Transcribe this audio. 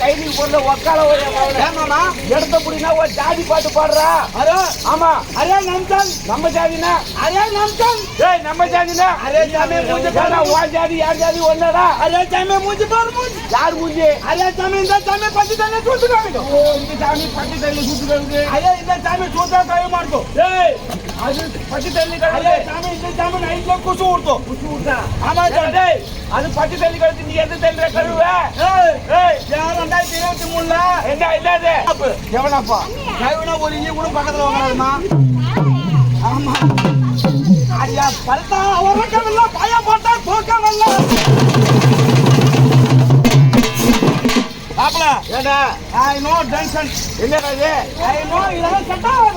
Dining பொருள் ஒக்கால ஏமாமா எடுத்த புடினா ஒரு ஜாதி பாட்டு பாடுறா. அரே ஆமா அரே நம்சன் நம்ம ஜாதினா அரே நம்சன் ஏய் நம்ம ஜாதினா அரே சாமி மூஞ்சி ஏடா பாரு வா ஜாதி யார் ஜாதி ஒண்ணடா. அரே சாமி மூஞ்சி பாரு மூஞ்சி யார் மூஞ்சி? அரே சாமி இந்த சாமி பத்தி தானே சுத்துறாங்க ஓ இந்த சாமி பட்டி தள்ளி சுத்துறது. அரே இந்த சாமி சுத்தா கை ಮಾಡ್ಕೋ ஏய் அது பட்டி தள்ளி அரே கழுது. சாமி இந்த சாமி நைட்ல குசு ಉಡ್ತು குசுடா. ஆமா டேய் அது பட்டி தள்ளி கழுது. நீ எது தள்ளுற கழுவ? ஏய் ஏய் 2023ல என்ன என்னது? எவனப்பா? கைவன ஒரு இங்க கூட பக்கத்துல உட்காருமா ஆமா ஐயா பல்தா அவரக்கவல்ல பாய போட்டா போக்கவல்ல பாப்பல ஏடா ஐ நோ டென்ஷன் என்னடா இது? ஐ நோ இதெல்லாம் செட் ஆகாது